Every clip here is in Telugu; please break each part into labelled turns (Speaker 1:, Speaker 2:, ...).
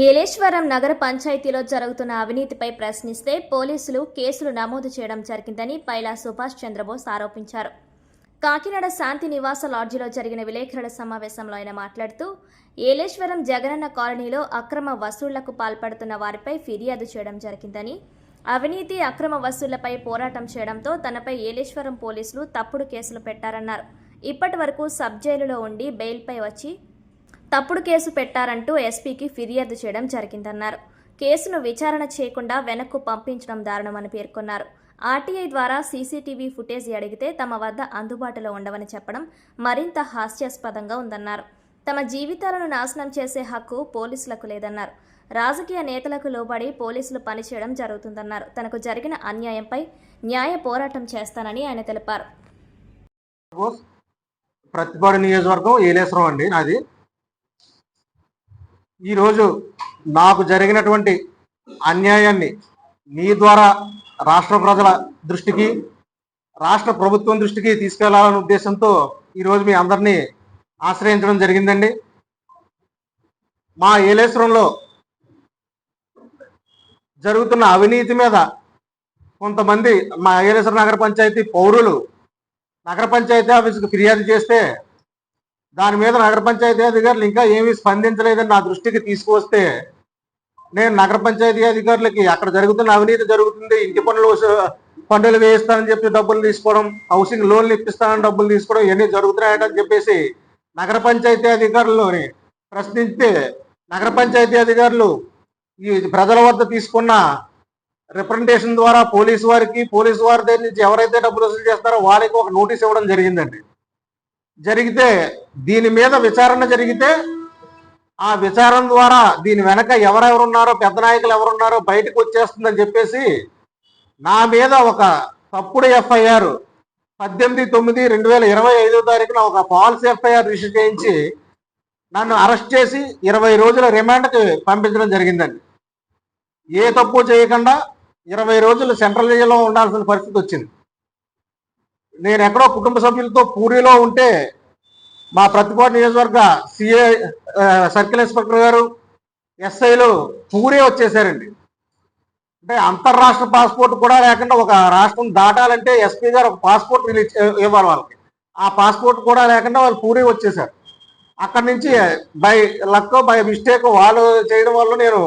Speaker 1: ఏలేశ్వరం నగర పంచాయతీలో జరుగుతున్న అవినీతిపై ప్రశ్నిస్తే పోలీసులు కేసులు నమోదు చేయడం జరిగిందని పైలా సుభాష్ చంద్రబోస్ ఆరోపించారు. కాకినాడ శాంతి నివాస లాడ్జిలో జరిగిన విలేకరుల సమావేశంలో ఆయన మాట్లాడుతూ, ఏలేశ్వరం జగనన్న కాలనీలో అక్రమ వసూళ్లకు పాల్పడుతున్న వారిపై ఫిర్యాదు చేయడం జరిగిందని, అవినీతి అక్రమ వసూళ్లపై పోరాటం చేయడంతో తనపై ఏలేశ్వరం పోలీసులు తప్పుడు కేసులు పెట్టారన్నారు. ఇప్పటి వరకు సబ్ జైలులో ఉండి బెయిల్పై వచ్చి తప్పుడు కేసు పెట్టారంటూ ఎస్పీకి ఫిర్యాదు చేయడం జరిగిందన్నారు. కేసును విచారణ చేయకుండా వెనక్కు పంపించడం దారుణమని పేర్కొన్నారు. ఆర్టీఐ ద్వారా సీసీటీవీ ఫుటేజ్ అడిగితే తమ వద్ద అందుబాటులో ఉండవని చెప్పడం మరింత హాస్యాస్పదంగా ఉందన్నారు. తమ జీవితాలను నాశనం చేసే హక్కు పోలీసులకు లేదన్నారు. రాజకీయ నేతలకు లోబడి పోలీసులు పనిచేయడం జరుగుతుందన్నారు. తనకు జరిగిన అన్యాయంపై న్యాయ పోరాటం చేస్తానని ఆయన తెలిపారు.
Speaker 2: ప్రతిపాడు నియోజకవర్గం ఏలేశ్వరం అండి నాది. ఈరోజు నాకు జరిగినటువంటి అన్యాయాన్ని మీ ద్వారా రాష్ట్ర ప్రజల దృష్టికి, రాష్ట్ర ప్రభుత్వం దృష్టికి తీసుకెళ్లాలనే ఉద్దేశంతో ఈరోజు మీ అందరినీ ఆశ్రయించడం జరిగిందండి. మా ఏలేశ్వరంలో జరుగుతున్న అవినీతి మీద కొంతమంది మా ఏలేశ్వరం నగర పంచాయతీ పౌరులు నగర పంచాయతీ ఆఫీసుకు ఫిర్యాదు చేస్తే దాని మీద నగర పంచాయతీ అధికారులు ఇంకా ఏమీ స్పందించలేదని నా దృష్టికి తీసుకువస్తే నేను నగర పంచాయతీ అధికారులకి అక్కడ జరుగుతున్న అవినీతి జరుగుతుంది, ఇంటి పన్నులు వేయిస్తానని చెప్పి డబ్బులు తీసుకోవడం, హౌసింగ్ లోన్లు ఇప్పిస్తానని డబ్బులు తీసుకోవడం ఇవన్నీ జరుగుతున్నాయని చెప్పేసి నగర పంచాయతీ అధికారులని ప్రశ్నిస్తే నగర పంచాయతీ అధికారులు ఈ ప్రజల వద్ద తీసుకున్న రిప్రజెంటేషన్ ద్వారా పోలీసు వారి దగ్గర నుంచి ఎవరైతే డబ్బులు వసూలు చేస్తారో వాళ్ళకి ఒక నోటీస్ ఇవ్వడం జరిగిందండి. జరిగితే దీని మీద విచారణ జరిగితే ఆ విచారణ ద్వారా దీని వెనక ఎవరెవరున్నారో, పెద్ద నాయకులు ఎవరున్నారో బయటకు వచ్చేస్తుందని చెప్పేసి నా మీద ఒక తప్పుడు ఎఫ్ఐఆర్ 18/9/2025 ఒక ఫాల్స్ ఎఫ్ఐఆర్ రిజిస్టర్ చేయించి నన్ను అరెస్ట్ చేసి 20 రోజుల రిమాండ్కి పంపించడం జరిగిందండి. ఏ తప్పు చేయకుండా 20 రోజులు సెంట్రల్ జైల్లో ఉండాల్సిన పరిస్థితి వచ్చింది. నేను ఎక్కడో కుటుంబ సభ్యులతో పూరిలో ఉంటే మా ప్రతిపాడు నియోజకవర్గ సిఐ, సర్కిల్ ఇన్స్పెక్టర్ గారు, ఎస్ఐలు పూరే వచ్చేసారండి. అంటే అంతర్రాష్ట్ర పాస్పోర్ట్ కూడా లేకుండా ఒక రాష్ట్రం దాటాలంటే ఎస్పీ గారు ఒక పాస్పోర్ట్ రిలీజ్ ఇవ్వాలి వాళ్ళకి. ఆ పాస్పోర్ట్ కూడా లేకుండా వాళ్ళు పూరే వచ్చేసారు. అక్కడి నుంచి బై లక్ బై మిస్టేక్ వాళ్ళు చేయడం వల్ల నేను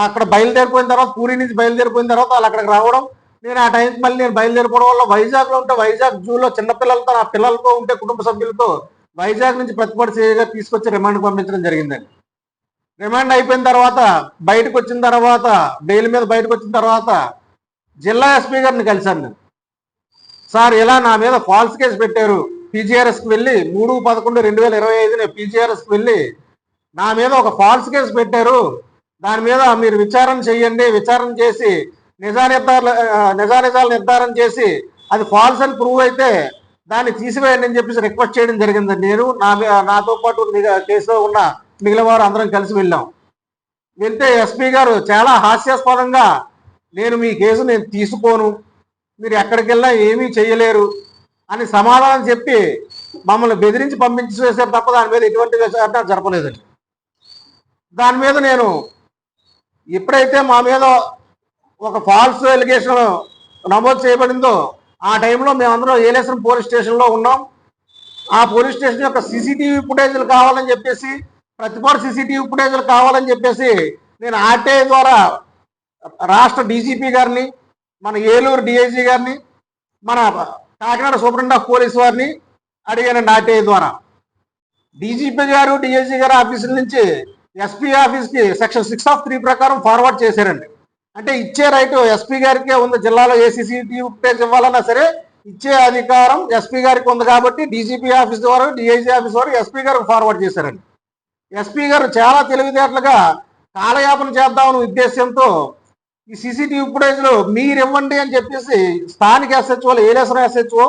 Speaker 2: అక్కడ బయలుదేరిపోయిన తర్వాత, పూరి నుంచి బయలుదేరిపోయిన తర్వాత వాళ్ళు అక్కడికి రావడం, నేను ఆ టైంకి మళ్ళీ నేను బయలుదేరిపోవడం వల్ల వైజాగ్లో ఉంటే వైజాగ్ జూలో చిన్నపిల్లలతో, నా పిల్లలతో ఉంటే కుటుంబ సభ్యులతో వైజాగ్ నుంచి ప్రతిపాడు చేయగా తీసుకొచ్చి రిమాండ్కి పంపించడం జరిగిందండి. రిమాండ్ అయిపోయిన తర్వాత బయటకు వచ్చిన తర్వాత, బెయిల్ మీద బయటకు వచ్చిన తర్వాత జిల్లా ఎస్పీ గారిని కలిశాను నేను. సార్, ఇలా నా మీద ఫాల్స్ కేసు పెట్టారు, పీజీఆర్ఎస్కి వెళ్ళి 3/11/2025 పీజీఆర్ఎస్కి వెళ్ళి నా మీద ఒక ఫాల్స్ కేసు పెట్టారు, దాని మీద మీరు విచారణ చేయండి, విచారణ చేసి నిజానిజాలు నిర్ధారణ చేసి అది ఫాల్స్ అని ప్రూవ్ అయితే దాన్ని తీసివేయండి అని చెప్పేసి రిక్వెస్ట్ చేయడం జరిగిందండి. నేను నాతో పాటు కేసులో ఉన్న మిగిలిన వారు అందరం కలిసి వెళ్ళాం. వెళ్తే ఎస్పీ గారు చాలా హాస్యాస్పదంగా, నేను మీ కేసు నేను తీసుకోను, మీరు ఎక్కడికి వెళ్ళినా ఏమీ చేయలేరు అని సమాధానం చెప్పి మమ్మల్ని బెదిరించి పంపించేసారు తప్ప దాని మీద ఎటువంటి విచారణ జరపలేదండి. దాని మీద నేను ఎప్పుడైతే మా మీద ఒక ఫాల్స్ ఎలిగేషన్ నమోదు చేయబడిందో ఆ టైంలో మేమందరం ఏలేశ్వరం పోలీస్ స్టేషన్లో ఉన్నాం. ఆ పోలీస్ స్టేషన్ యొక్క సీసీటీవీ ఫుటేజ్లు కావాలని చెప్పేసి, ప్రతిపాడు సీసీటీవీ ఫుటేజ్లు కావాలని చెప్పేసి నేను ఆర్టీఐ ద్వారా రాష్ట్ర డీజీపీ గారిని, మన ఏలూరు డిఐజీ గారిని, మన కాకినాడ సూపరింటెండెంట్ ఆఫ్ పోలీస్ వారిని అడిగానండి. ఆర్టీఐ ద్వారా డీజీపీ గారు, డిఐజీ గారు ఆఫీసుల నుంచి ఎస్పీ ఆఫీస్కి సెక్షన్ 6(3) ప్రకారం ఫార్వర్డ్ చేశారండి. అంటే ఇచ్చే రైట్ ఎస్పీ గారికే ఉంది. జిల్లాలో ఏ సీసీటీవీ ఫుటేజ్ ఇవ్వాలన్నా సరే ఇచ్చే అధికారం ఎస్పీ గారికి ఉంది కాబట్టి డీజీపీ ఆఫీస్ ద్వారా, డిఐజీ ఆఫీస్ వారు ఎస్పీ గారికి ఫార్వర్డ్ చేశారండి. ఎస్పీ గారు చాలా తెలివితేటలుగా కాలయాపన చేద్దామని ఉద్దేశంతో ఈ సీసీటీవీ ఫుటేజ్లు మీరు ఇవ్వండి అని చెప్పేసి స్థానిక ఎస్హెచ్ఓలు, ఏలేశ్వరం ఎస్హెచ్ఓ,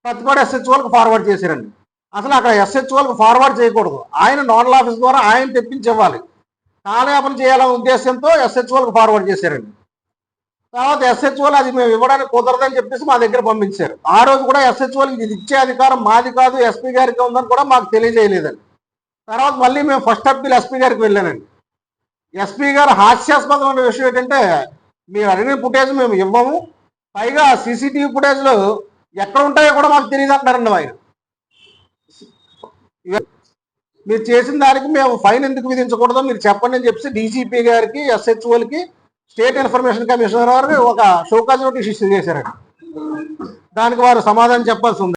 Speaker 2: ప్రతిపాడు ఎస్హెచ్ఓలకు ఫార్వర్డ్ చేశారండి. అసలు అక్కడ ఎస్హెచ్ఓలకు ఫార్వర్డ్ చేయకూడదు, ఆయన నోడల్ ఆఫీస్ ద్వారా ఆయన తెప్పించి ఇవ్వాలి. కాలయాపన చేయాలనే ఉద్దేశంతో ఎస్హెచ్ఓలకు ఫార్వర్డ్ చేశారండి. తర్వాత ఎస్హెచ్ఓలు అది మేము ఇవ్వడానికి కుదరదని చెప్పేసి మా దగ్గర పంపించారు. ఆ రోజు కూడా ఎస్హెచ్ఓలకి ఇది ఇచ్చే అధికారం మాది కాదు, ఎస్పీ గారికి ఉందని కూడా మాకు తెలియజేయలేదండి. తర్వాత మళ్ళీ మేము ఫస్ట్ అప్పీల్ ఎస్పీ గారికి వెళ్ళానండి. ఎస్పీ గారు హాస్యాస్పదమైన విషయం ఏంటంటే మీరు అడిగిన ఫుటేజ్ మేము ఇవ్వము, పైగా సీసీటీవీ ఫుటేజ్లు ఎక్కడ ఉంటాయో కూడా మాకు తెలియదు అంటారండి ఆయన. మీరు చేసిన దానికి మేము ఫైన్ ఎందుకు విధించకూడదో మీరు చెప్పండి అని చెప్పి డీజీపీ గారికి, ఎస్హెచ్ఓలకి, స్టేట్ ఇన్ఫర్మేషన్ కమిషనర్ గారు ఒక షోకాజ్ నోటీస్ ఇష్యూ చేశారండి. దానికి వారు సమాధానం చెప్పాల్సి ఉంది.